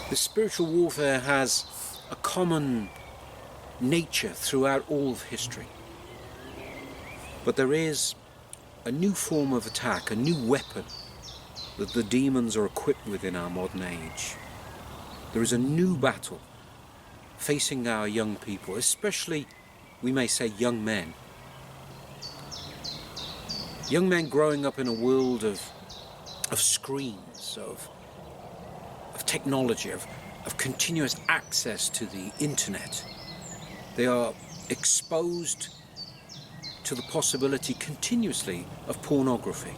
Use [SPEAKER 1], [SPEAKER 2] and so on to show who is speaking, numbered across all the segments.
[SPEAKER 1] The spiritual warfare has a common nature throughout all of history. But there is a new form of attack, a new weapon that the demons are equipped with in our modern age. There is a new battle facing our young people, especially, we may say, young men. Young men growing up in a world of screens, of technology, of continuous access to the internet. They are exposed to the possibility continuously of pornography.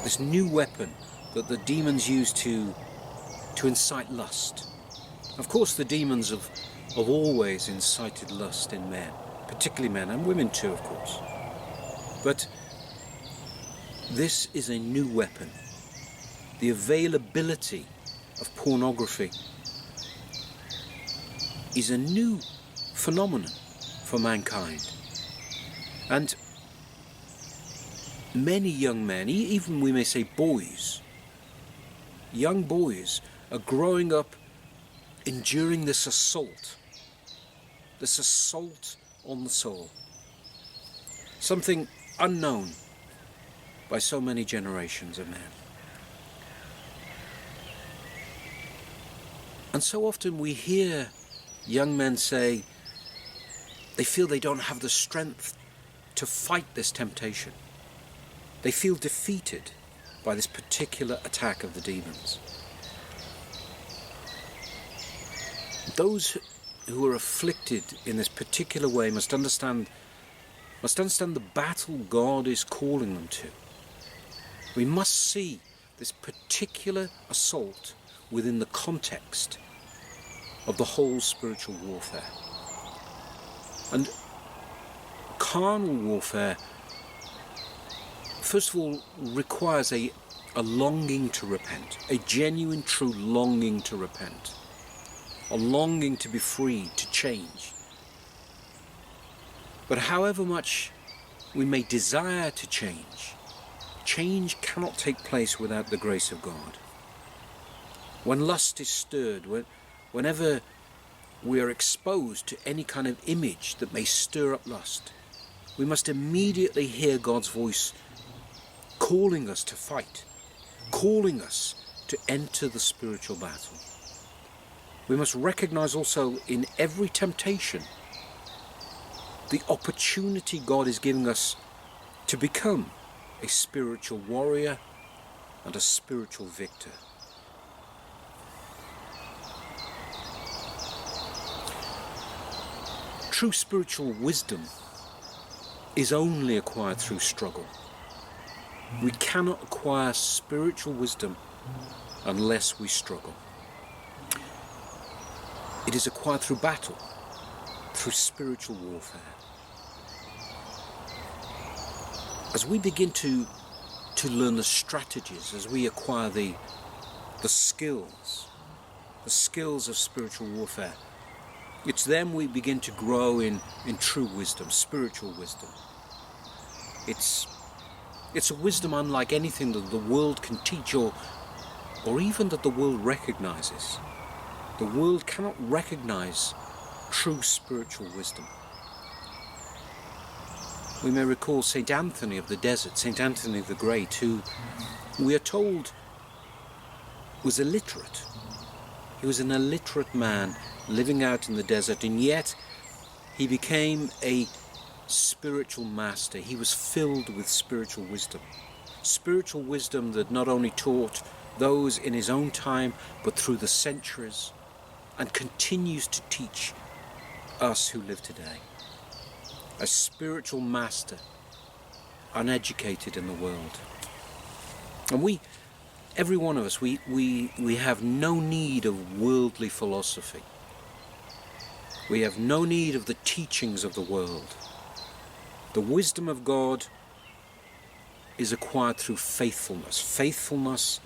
[SPEAKER 1] This new weapon that the demons use to incite lust. Of course, the demons have always incited lust in men, particularly men and women too, of course. But this is a new weapon. The availability of pornography is a new phenomenon for mankind. And many young men, even we may say boys, young boys are growing up enduring this assault on the soul. Something unknown by so many generations of men. And so often we hear young men say they feel they don't have the strength to fight this temptation. They feel defeated by this particular attack of the demons. Those who are afflicted in this particular way must understand the battle God is calling them to. We must see this particular assault within the context of the whole spiritual warfare. And carnal warfare, first of all, requires a longing to repent, a genuine, true longing to repent, a longing to be freed, to change. But however much we may desire to change, change cannot take place without the grace of God. When lust is stirred, whenever we are exposed to any kind of image that may stir up lust, we must immediately hear God's voice calling us to fight, calling us to enter the spiritual battle. We must recognize also in every temptation the opportunity God is giving us to become a spiritual warrior and a spiritual victor. True spiritual wisdom is only acquired through struggle. We cannot acquire spiritual wisdom unless we struggle. It is acquired through battle, through spiritual warfare. As we begin to learn the strategies, as we acquire the skills of spiritual warfare, it's then we begin to grow in true wisdom, spiritual wisdom. It's a wisdom unlike anything that the world can teach or even that the world recognizes. The world cannot recognize true spiritual wisdom. We may recall St. Anthony of the Desert, St. Anthony the Great, who we are told was illiterate. He was an illiterate man living out in the desert, and yet he became a spiritual master. He was filled with spiritual wisdom that not only taught those in his own time, but through the centuries, and continues to teach us who live today. A spiritual master, uneducated in the world. And we, every one of us, we have no need of worldly philosophy. We have no need of the teachings of the world. The wisdom of God is acquired through faithfulness. Faithfulness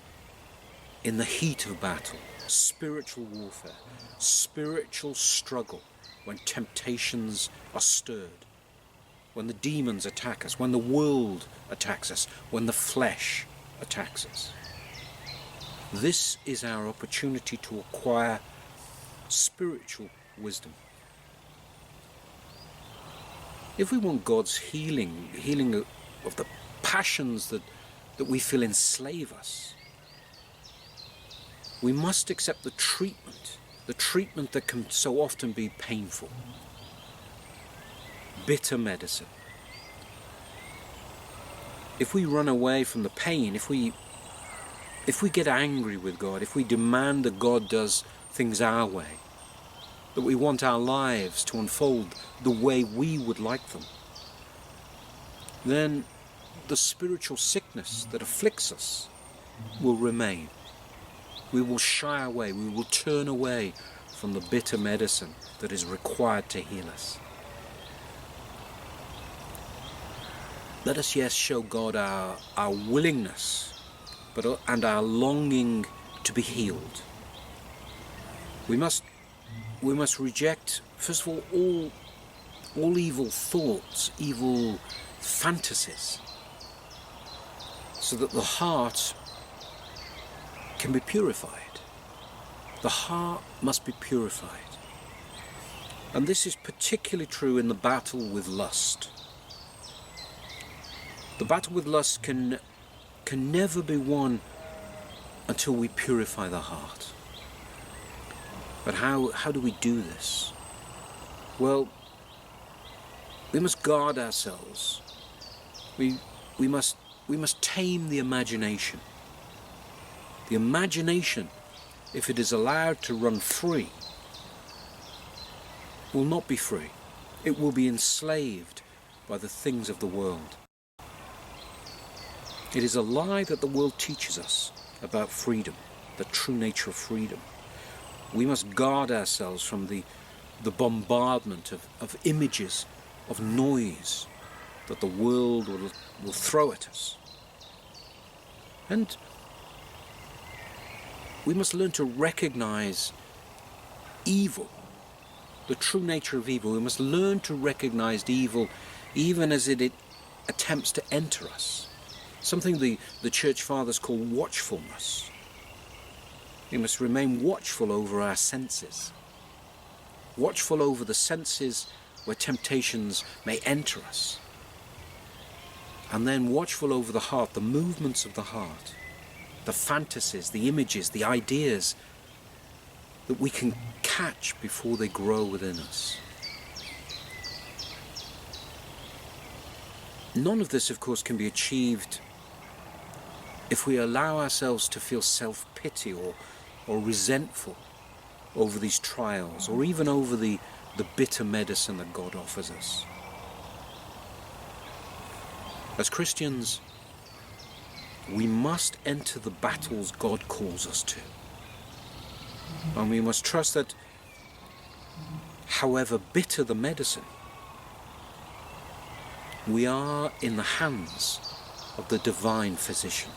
[SPEAKER 1] in the heat of battle, spiritual warfare, spiritual struggle when temptations are stirred, when the demons attack us, when the world attacks us, when the flesh attacks us. This is our opportunity to acquire spiritual wisdom. If we want God's healing of the passions that we feel enslave us, we must accept the treatment that can so often be painful. Bitter medicine. If we run away from the pain, if we get angry with God, if we demand that God does things our way, that we want our lives to unfold the way we would like them, then the spiritual sickness that afflicts us will remain. We will shy away, we will turn away from the bitter medicine that is required to heal us. Let us, yes, show God our willingness and our longing to be healed. We must reject, first of all evil thoughts, evil fantasies, so that the heart can be purified. The heart must be purified. And this is particularly true in the battle with lust. The battle with lust can never be won until we purify the heart. But how do we do this? Well, we must guard ourselves. We must tame the imagination. The imagination, if it is allowed to run free, will not be free. It will be enslaved by the things of the world. It is a lie that the world teaches us about freedom, the true nature of freedom. We must guard ourselves from the bombardment of images, of noise that the world will throw at us. And we must learn to recognize evil, the true nature of evil. We must learn to recognize evil even as it attempts to enter us. Something the Church Fathers call watchfulness. We must remain watchful over our senses. Watchful over the senses where temptations may enter us. And then watchful over the heart, the movements of the heart, the fantasies, the images, the ideas that we can catch before they grow within us. None of this, of course, can be achieved if we allow ourselves to feel self-pity or resentful over these trials, or even over the bitter medicine that God offers us. As Christians, we must enter the battles God calls us to. And we must trust that, however bitter the medicine, we are in the hands of the divine physician.